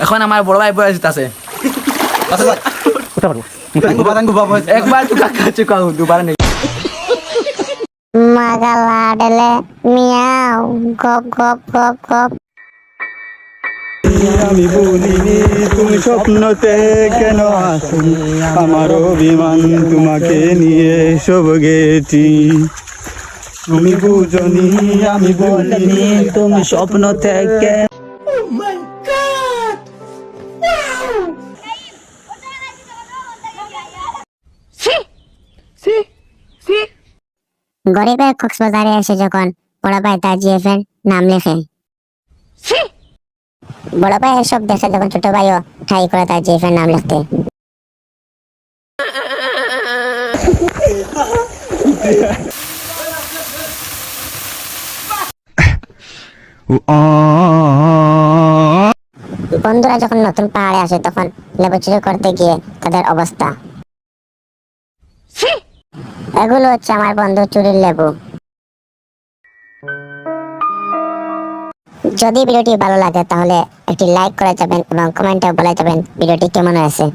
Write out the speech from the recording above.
এখন আমার বড় ভাই বয়স আছে একবার তো কাকা চুকাও দুবার নেই মাগালা ডেলে মিয়াও গপ গপ গপ গপ। আমি বলিনি তুমি স্বপ্নতে কেন আসো, আমার অভিমান তোমাকে নিয়ে সব গেছি। তুমি বুঝনি আমি বলিনি তুমি স্বপ্ন থেকে। গরিবের কক্সবাজারে এসে যখন বড় ভাই তার জিএফের নাম লেখে, বড় ভাই এসব দেখে যখন ছোট ভাইও ট্রাই করে তার জিএফের নাম লিখতে। বন্ধুরা যখন নতুন পাহাড়ে আসে তখন লেবু চুরি করতে গিয়ে তাদের অবস্থা। এগুলো হচ্ছে আমার বন্ধু চুরির লেবু। যদি ভিডিওটি ভালো লাগে তাহলে একটি লাইক করে যাবেন এবং কমেন্টে বলে যাবেন ভিডিওটি কেমন হয়েছে।